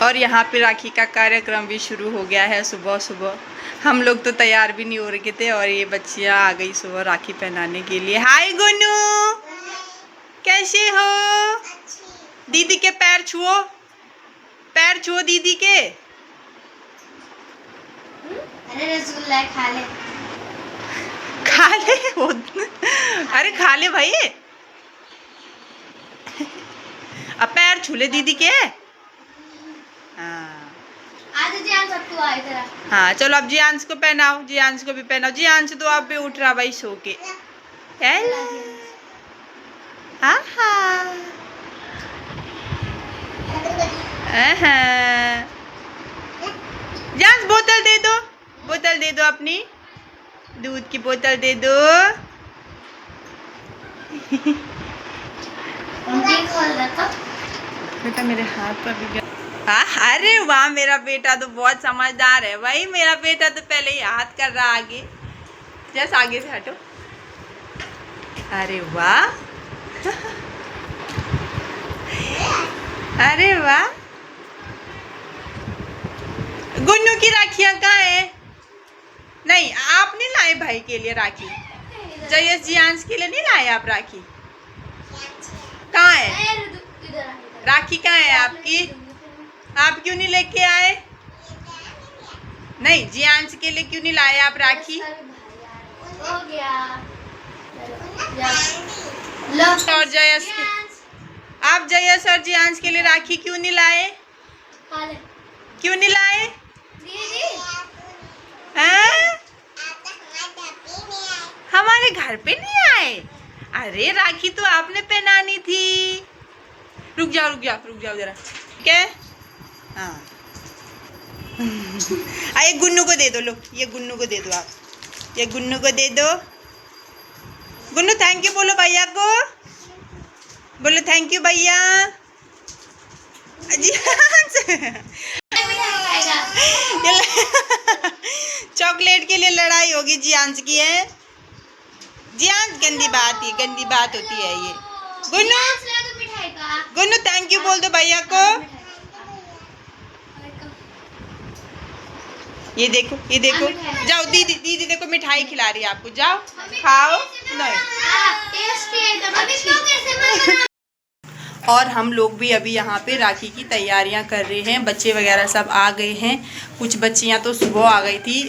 और यहाँ पे राखी का कार्यक्रम भी शुरू हो गया है। सुबह सुबह हम लोग तो तैयार भी नहीं हो रहे थे और ये बच्चियाँ आ गई सुबह राखी पहनाने के लिए। हाय गुन्नू, कैसे हो? दीदी के पैर छुओ, पैर छुओ दीदी के। अरे रसगुल्ला खा ले, खा ले वो। अरे खा ले भाई, अब पैर छू ले दीदी के। हाँ चलो अब जियांश को पहनाओ, जियांश को भी पहनाओ। जियांश तो अब भी उठ रहा भाई सो के। जियांश बोतल दे दो, बोतल दे दो, अपनी दूध की बोतल दे दो। बेटा मेरे हाथ पर भी गया। अरे वाह, मेरा बेटा तो बहुत समझदार है भाई। मेरा बेटा तो पहले ही हाथ कर रहा आगे। जैसे आगे से हटो। अरे वाह, अरे वाह। गुन्नू की राखियां कहाँ है? नहीं आप नहीं लाए भाई के लिए राखी? जयस जियांश के लिए नहीं लाए आप राखी? कहाँ है राखी? कहाँ है आपकी? आप क्यों नहीं लेके आए? नहीं जियांश के लिए क्यों नहीं लाए आप राखी? हो गया। और जयस, आप जयस और जियांश के लिए राखी क्यों नहीं लाए? क्यों नहीं लाए? हमारे घर पे नहीं आए? अरे राखी तो आपने पहनानी थी। रुक जाओ रुक जाओ रुक जाओ जरा, ठीक है? हाँ ये गुन्नू को दे दो। लो ये गुन्नू को दे दो, आप ये गुन्नू को दे दो। गुन्नू थैंक यू बोलो भैया को, बोलो थैंक यू भैया। चॉकलेट के लिए लड़ाई होगी जियांश की है। जियांश गंदी बात है, गंदी बात होती है ये। गुन्नू, गुन्नू थैंक यू बोल दो भैया को। ये देखो, ये देखो, जाओ दीदी, दीदी देखो मिठाई खिला रही है आपको, जाओ खाओ। नहीं और हम लोग भी अभी यहाँ पे राखी की तैयारियाँ कर रहे हैं। बच्चे वगैरह सब आ गए हैं। कुछ बच्चियाँ तो सुबह आ गई थी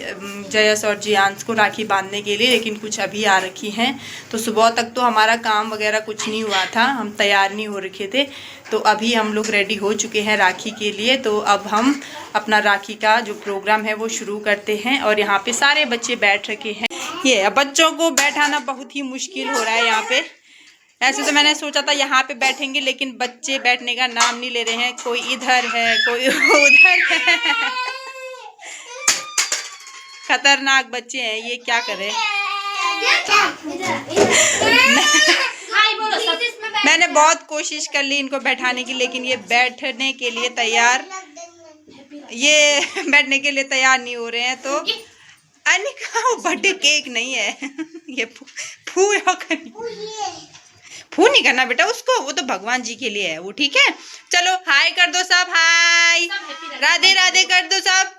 जयस और जियांश को राखी बांधने के लिए, लेकिन कुछ अभी आ रखी हैं। तो सुबह तक तो हमारा काम वगैरह कुछ नहीं हुआ था, हम तैयार नहीं हो रखे थे। तो अभी हम लोग रेडी हो चुके हैं राखी के लिए। तो अब हम अपना राखी का जो प्रोग्राम है वो शुरू करते हैं। और यहाँ पे सारे बच्चे बैठ रखे हैं। ये बच्चों को बैठाना बहुत ही मुश्किल हो रहा है यहाँ पे। ऐसे तो मैंने सोचा था यहाँ पे बैठेंगे, लेकिन बच्चे बैठने का नाम नहीं ले रहे हैं। कोई इधर है, कोई उधर है। खतरनाक बच्चे हैं ये, क्या करें। मैंने बहुत कोशिश कर ली इनको बैठाने की, लेकिन ये बैठने के लिए तैयार बैठने के लिए तैयार नहीं हो रहे हैं। तो अनिका वो बर्थडे केक नहीं है ये फू नहीं करना बेटा उसको, वो तो भगवान जी के लिए है वो, ठीक है? चलो हाय कर दो सब, हाय राधे राधे कर दो सब,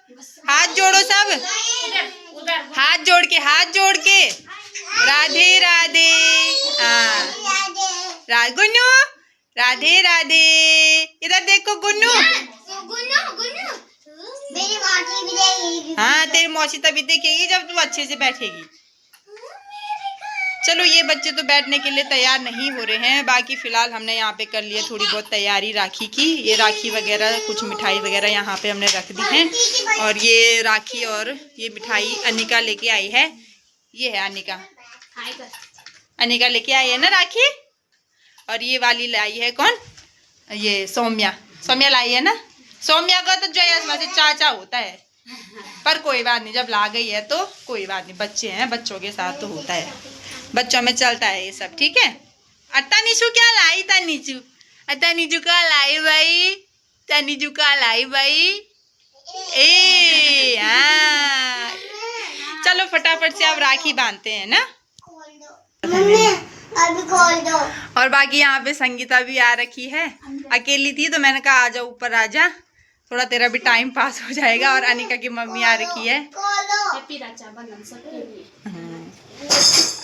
हाथ जोड़ो सब, हाथ जोड़ के, हाथ जोड़ के राधे राधे। हाँ गुन्नू राधे राधे, इधर देखो गुन्नू। हाँ तेरी मौसी तभी देखेगी जब तू अच्छे से बैठेगी। चलो ये बच्चे तो बैठने के लिए तैयार नहीं हो रहे हैं। बाकी फ़िलहाल हमने यहाँ पे कर लिया थोड़ी बहुत तैयारी राखी की। ये राखी वगैरह कुछ मिठाई वगैरह यहाँ पे हमने रख दी है। और ये राखी और ये मिठाई अनिका लेके आई है। ये है अनिका, अनिका लेके आई है ना राखी। और ये वाली लाई है कौन? ये सौम्या, सौम्या लाई है ना। सौम्या का तो जयस में से चाचा होता है, पर कोई बात नहीं, जब ला गई है तो कोई बात नहीं। बच्चे हैं, बच्चों के साथ तो होता है, बच्चों में चलता है ये सब, ठीक है? तनीजू क्या लाई? तनीजू, तनीजू का लाई भाई, तनीजू का लाई भाई। ए हाँ चलो फटाफट से अब राखी बांधते हैं ना। अभी खोल दो। और बाकी यहाँ पे संगीता भी आ रखी है, अकेली थी तो मैंने कहा आजा ऊपर आजा, थोड़ा तेरा भी टाइम पास हो जाएगा। और अनिका की मम्मी आ रखी है।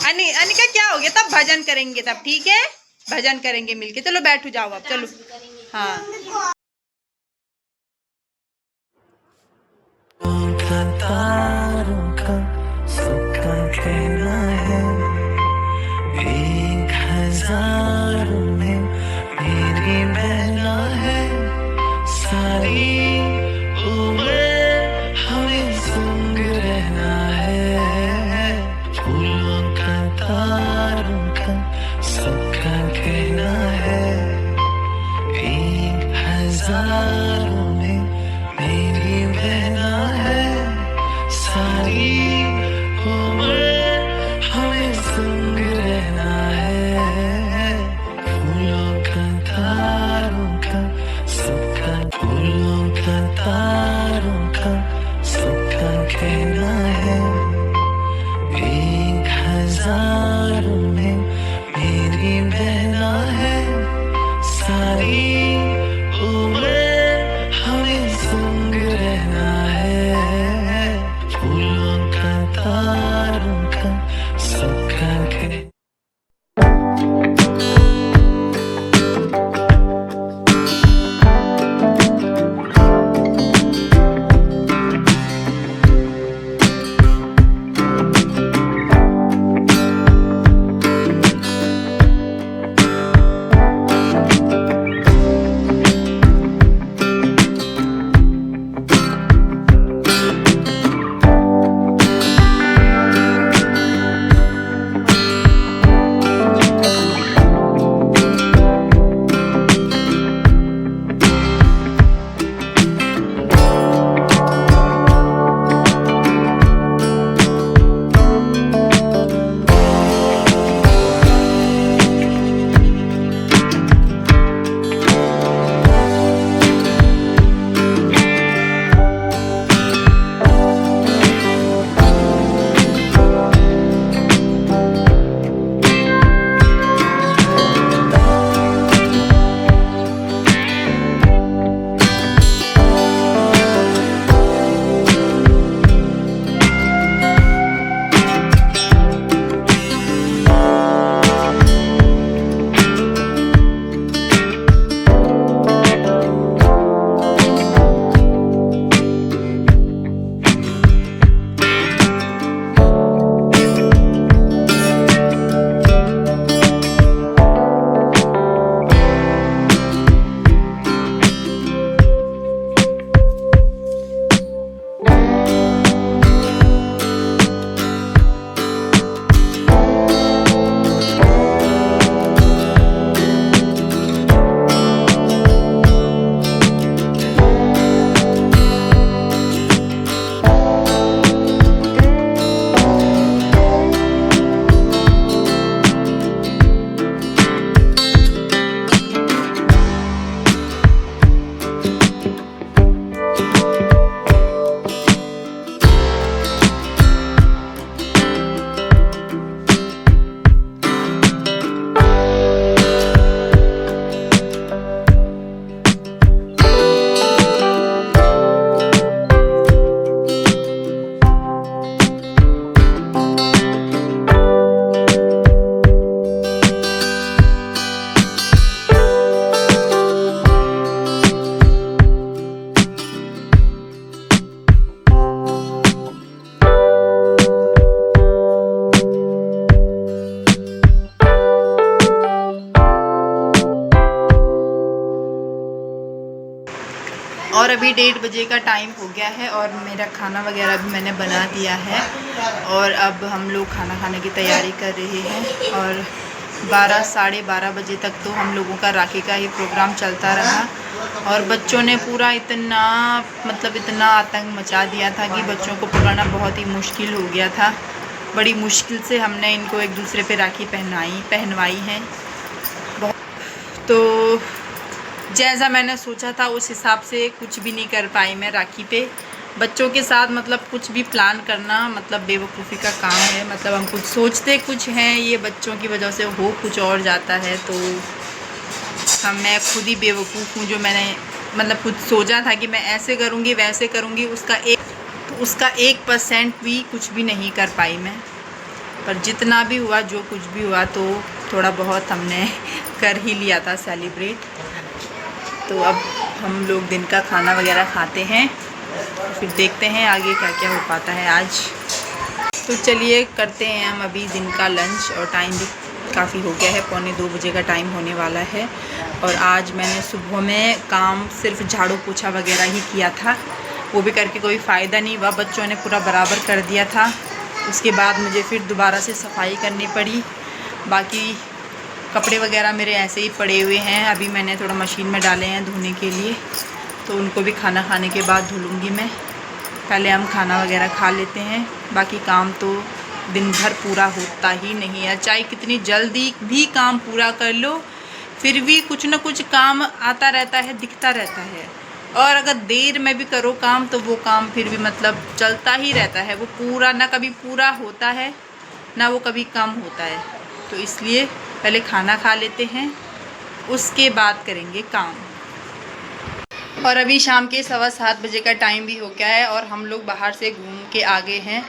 अनिका क्या हो गया, तब भजन करेंगे तब, ठीक है भजन करेंगे मिलके। चलो बैठो जाओ अब, चलो हाँ। तारों का सबका कहना है, 1000 में मेरी बहना है, सारी उम्र हमें संग रहना है। फूलों का तारों का सबका कहना है, 1000 में मेरी बहना है, सारी उम्र हमें संग रहना है। फूलों का तारों का सबका, फूलों का तारों का सबका कहना है, 1000 में मेरी बहना है, सारी उम्र हमें संग रहना है। फूलों का तारों का सबका कहना। और अभी 1:30 बजे का टाइम हो गया है और मेरा खाना वगैरह भी मैंने बना दिया है। और अब हम लोग खाना खाने की तैयारी कर रहे हैं। और 12 साढ़े 12 बजे तक तो हम लोगों का राखी का ही प्रोग्राम चलता रहा। और बच्चों ने पूरा इतना इतना आतंक मचा दिया था कि बच्चों को पकड़ना बहुत ही मुश्किल हो गया था। बड़ी मुश्किल से हमने इनको एक दूसरे पे राखी पहनवाई है। तो जैसा मैंने सोचा था उस हिसाब से कुछ भी नहीं कर पाई मैं राखी पे। बच्चों के साथ मतलब कुछ भी प्लान करना मतलब बेवकूफ़ी का काम है। मतलब हम कुछ सोचते कुछ हैं, ये बच्चों की वजह से हो कुछ और जाता है। तो मैं खुद ही बेवकूफ़ हूँ जो मैंने मतलब कुछ सोचा था कि मैं ऐसे करूँगी वैसे करूँगी, उसका 1% भी कुछ भी नहीं कर पाई मैं। पर जितना भी हुआ, जो कुछ भी हुआ, तो थोड़ा बहुत हमने कर ही लिया था सेलिब्रेट। तो अब हम लोग दिन का खाना वगैरह खाते हैं, फिर देखते हैं आगे क्या क्या हो पाता है आज। तो चलिए करते हैं हम अभी दिन का लंच, और टाइम भी काफ़ी हो गया है, 1:45 बजे का टाइम होने वाला है। और आज मैंने सुबह में काम सिर्फ झाड़ू पोछा वगैरह ही किया था, वो भी करके कोई फ़ायदा नहीं हुआ, बच्चों ने पूरा बराबर कर दिया था। उसके बाद मुझे फिर दोबारा से सफाई करनी पड़ी। बाकी कपड़े वगैरह मेरे ऐसे ही पड़े हुए हैं, अभी मैंने थोड़ा मशीन में डाले हैं धोने के लिए, तो उनको भी खाना खाने के बाद धुलूँगी मैं। पहले हम खाना वगैरह खा लेते हैं, बाकी काम तो दिन भर पूरा होता ही नहीं है। चाहे कितनी जल्दी भी काम पूरा कर लो, फिर भी कुछ ना कुछ काम आता रहता है, दिखता रहता है। और अगर देर में भी करो काम, तो वो काम फिर भी मतलब चलता ही रहता है, वो पूरा ना कभी पूरा होता है ना वो कभी कम होता है। तो इसलिए पहले खाना खा लेते हैं, उसके बाद करेंगे काम। और अभी शाम के 7:15 बजे का टाइम भी हो गया है, और हम लोग बाहर से घूम के आ गए हैं।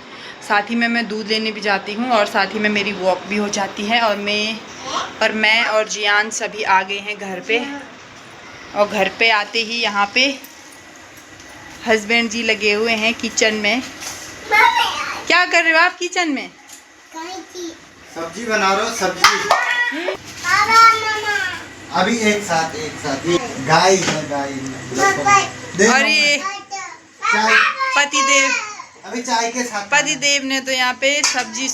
साथ ही में मैं दूध लेने भी जाती हूँ, और साथ ही में मेरी वॉक भी हो जाती है। और मैं और जियान सभी आ गए हैं घर पे। और घर पे आते ही यहाँ पे हस्बैंड जी लगे हुए हैं किचन में। क्या कर रहे हो आप किचन में? सब्जी बना रहे हो? सब्जी अभी एक साथ गाय है। और ये चाय, पतिदेव, अभी चाय के साथ पतिदेव ने तो यहाँ पे सब्जी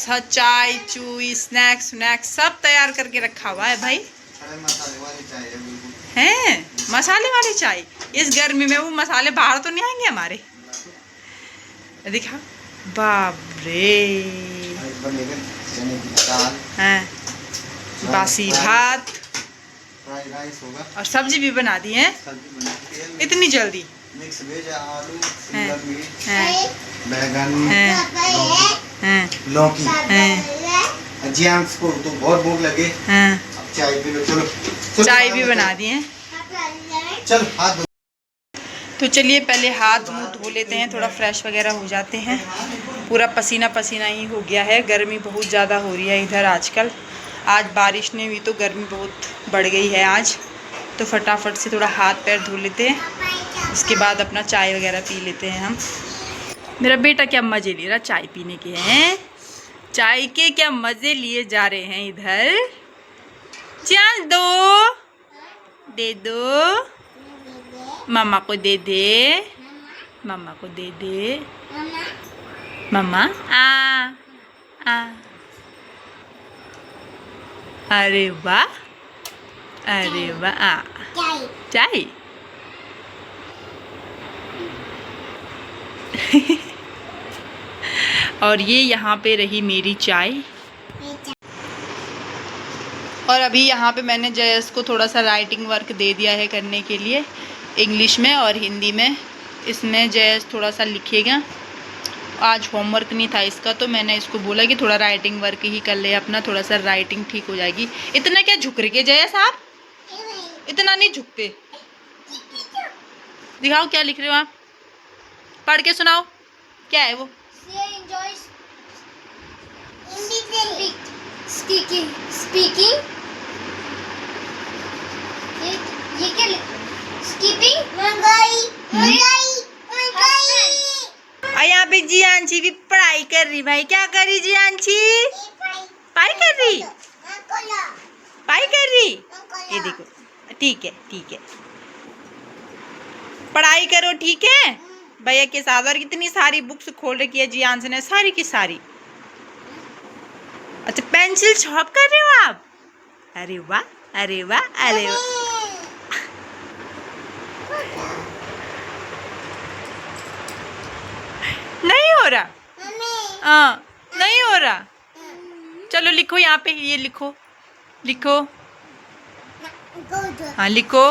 चाय चूई स्नैक्स सब तैयार करके रखा हुआ है भाई। मसाले वाली चाय है बिल्कुल। हैं मसाले वाली चाय? इस गर्मी में वो मसाले बाहर तो नहीं आएंगे हमारे? दिखा, बाप रे। चने की दाल, हैं बासी भात, फ्राइड राइस होगा, और सब्जी भी बना दी है सब्जी बना के इतनी जल्दी। मिक्स वेज, आलू, हैं शिमला मिर्च, हैं बैगन, हैं लौकी। हैं जियांस को तो बहुत भूख लगे, हैं अब चाय पी लो। चलो चाय भी बना दी है। चल हाथ धो। तो चलिए पहले हाथ मुंह धो लेते हैं, थोड़ा फ्रेश वगैरह हो जाते हैं। पूरा पसीना पसीना ही हो गया है, गर्मी बहुत ज़्यादा हो रही है इधर आजकल। आज बारिश ने भी तो गर्मी बहुत बढ़ गई है आज। तो फटाफट से थोड़ा हाथ पैर धो लेते हैं, उसके बाद अपना चाय वगैरह पी लेते हैं हम। मेरा बेटा क्या मज़े ले रहा चाय पीने के हैं, चाय के क्या मज़े लिए जा रहे हैं इधर। चाय दे दो मम्मा को, दे दे मम्मा को, दे दे मम्मा। आ अरे वाह, अरे वाह। चाय और ये यहाँ पे रही मेरी चाय। और अभी यहाँ पे मैंने जयस को थोड़ा सा राइटिंग वर्क दे दिया है करने के लिए, इंग्लिश में और हिंदी में। इसमें जयस थोड़ा सा लिखेगा, आज होमवर्क नहीं था इसका, तो मैंने इसको बोला कि थोड़ा राइटिंग वर्क ही कर ले अपना, थोड़ा सा राइटिंग ठीक हो जाएगी। इतना क्या झुक रही है जयस आप? इतना नहीं झुकते। दिखाओ क्या लिख रहे हो आप, पढ़ के सुनाओ क्या है वो। स्पीकिंग ये क्या स्कीपिंग यहाँ पे जियांशी भी पढ़ाई कर रही भाई। क्या कर रही जियांशी? पढ़ाई कर रही, पढ़ाई कर रही। ये देखो, ठीक है ठीक है, पढ़ाई करो ठीक है भैया के साथ। और कितनी सारी बुक्स खोल रखी है जियांश ने, सारी की सारी। अच्छा पेंसिल शॉप कर रहे हो आप? अरे वाह, अरे वाह, अरे वाह। नहीं हो रहा? हाँ नहीं हो रहा। चलो लिखो यहाँ पे, ये लिखो, लिखो, हाँ लिखो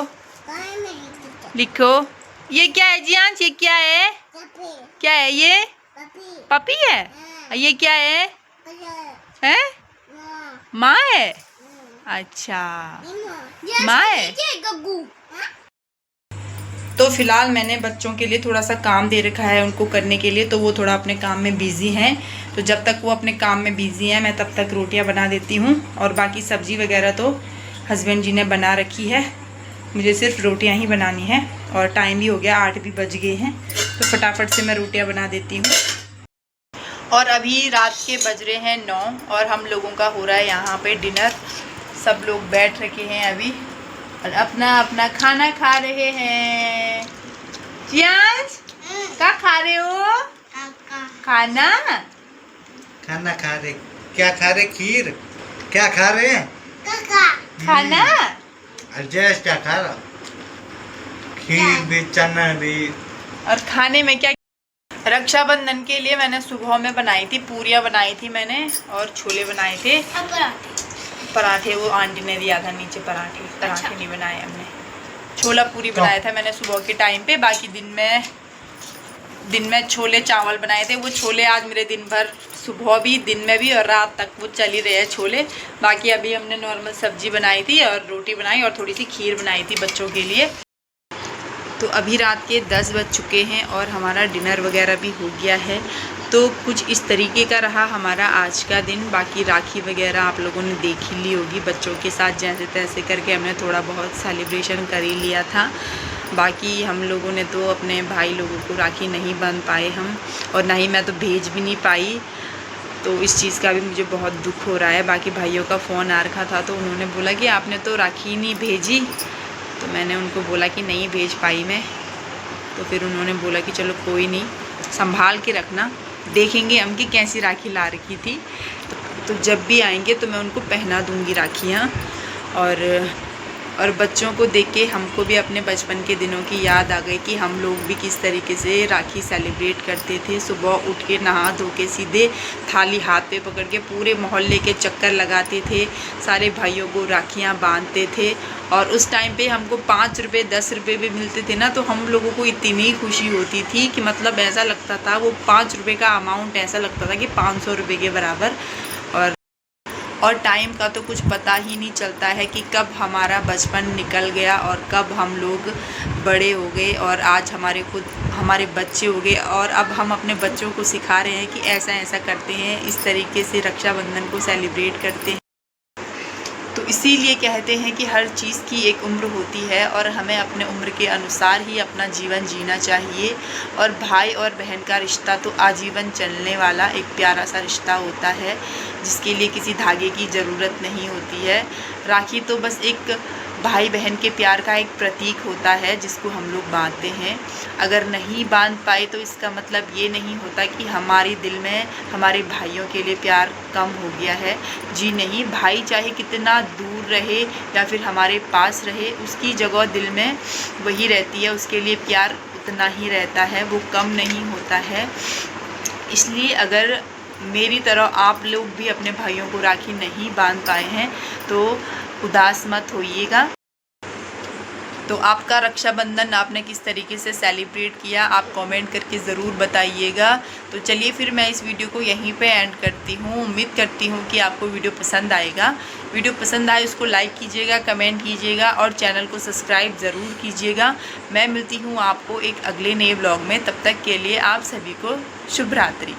लिखो। ये क्या है जियांश, ये क्या है? क्या है ये? पपी है। ये क्या है? हैं? माँ है। अच्छा माँ है। तो फिलहाल मैंने बच्चों के लिए थोड़ा सा काम दे रखा है उनको करने के लिए, तो वो थोड़ा अपने काम में बिज़ी हैं। तो जब तक वो अपने काम में बिज़ी हैं मैं तब तक रोटियां बना देती हूँ, और बाकी सब्ज़ी वगैरह तो हस्बैंड जी ने बना रखी है, मुझे सिर्फ रोटियां ही बनानी है। और टाइम भी हो गया, 8 भी बज गए हैं, तो फटाफट से मैं रोटियाँ बना देती हूँ। और अभी रात के बज रहे हैं 9 और हम लोगों का हो रहा है यहाँ पे डिनर। सब लोग बैठ रखे हैं अभी और अपना अपना खाना खा रहे हैं। चियांश क्या खा रहे हो? खाना खाना खा रहे। क्या खा रहे? खीर। क्या खा रहे हैं? खाना। अजय क्या खा रहा? खीर भी, चना भी। और खाने में क्या? रक्षाबंधन के लिए मैंने सुबह में बनाई थी, पूरियाँ बनाई थी मैंने, और छोले बनाए थे। पराठे वो आंटी ने दिया था नीचे, पराठे नहीं बनाए हमने। छोला पूरी बनाया था मैंने सुबह के टाइम पे। बाकी दिन में छोले चावल बनाए थे। वो छोले आज मेरे दिन भर, सुबह भी, दिन में भी और रात तक वो चल ही रहे हैं छोले। बाकी अभी हमने नॉर्मल सब्जी बनाई थी और रोटी बनाई और थोड़ी सी खीर बनाई थी बच्चों के लिए। तो अभी रात के 10 बज चुके हैं और हमारा डिनर वगैरह भी हो गया है। तो कुछ इस तरीके का रहा हमारा आज का दिन। बाकी राखी वगैरह आप लोगों ने देख ही ली होगी, बच्चों के साथ जैसे तैसे करके हमने थोड़ा बहुत सेलिब्रेशन कर ही लिया था। बाकी हम लोगों ने तो अपने भाई लोगों को राखी नहीं बांध पाए हम, और ना ही मैं तो भेज भी नहीं पाई। तो इस चीज़ का भी मुझे बहुत दुख हो रहा है। बाकी भाइयों का फ़ोन आ रखा था तो उन्होंने बोला कि आपने तो राखी नहीं भेजी, तो मैंने उनको बोला कि नहीं भेज पाई मैं। तो फिर उन्होंने बोला कि चलो कोई नहीं, संभाल के रखना, देखेंगे हम कि कैसी राखी ला रखी थी। तो जब भी आएंगे तो मैं उनको पहना दूंगी राखियाँ। और बच्चों को देख के हमको भी अपने बचपन के दिनों की याद आ गई कि हम लोग भी किस तरीके से राखी सेलिब्रेट करते थे। सुबह उठ के नहा धो के सीधे थाली हाथ पे पकड़ के पूरे मोहल्ले के चक्कर लगाते थे, सारे भाइयों को राखियाँ बांधते थे। और उस टाइम पे हमको 5 रुपये 10 रुपये भी मिलते थे ना, तो हम लोगों को इतनी खुशी होती थी कि मतलब ऐसा लगता था वो 5 रुपये का अमाउंट ऐसा लगता था कि 500 रुपये के बराबर। और टाइम का तो कुछ पता ही नहीं चलता है कि कब हमारा बचपन निकल गया और कब हम लोग बड़े हो गए और आज हमारे बच्चे हो गए। और अब हम अपने बच्चों को सिखा रहे हैं कि ऐसा ऐसा करते हैं, इस तरीके से रक्षाबंधन को सेलिब्रेट करते हैं। तो इसीलिए कहते हैं कि हर चीज़ की एक उम्र होती है और हमें अपने उम्र के अनुसार ही अपना जीवन जीना चाहिए। और भाई और बहन का रिश्ता तो आजीवन चलने वाला एक प्यारा सा रिश्ता होता है, जिसके लिए किसी धागे की ज़रूरत नहीं होती है। राखी तो बस एक भाई बहन के प्यार का एक प्रतीक होता है जिसको हम लोग बांधते हैं। अगर नहीं बांध पाए तो इसका मतलब ये नहीं होता कि हमारे दिल में हमारे भाइयों के लिए प्यार कम हो गया है। जी नहीं, भाई चाहे कितना दूर रहे या फिर हमारे पास रहे, उसकी जगह दिल में वही रहती है, उसके लिए प्यार उतना ही रहता है, वो कम नहीं होता है। इसलिए अगर मेरी तरह आप लोग भी अपने भाइयों को राखी नहीं बांध पाए हैं तो उदास मत होइएगा। तो आपका रक्षाबंधन आपने किस तरीके से सेलिब्रेट किया, आप कमेंट करके ज़रूर बताइएगा। तो चलिए फिर मैं इस वीडियो को यहीं पे एंड करती हूँ। उम्मीद करती हूँ कि आपको वीडियो पसंद आएगा। वीडियो पसंद आए उसको लाइक कीजिएगा, कमेंट कीजिएगा और चैनल को सब्सक्राइब ज़रूर कीजिएगा। मैं मिलती हूँ आपको एक अगले नए ब्लॉग में, तब तक के लिए आप सभी को शुभ रात्रि।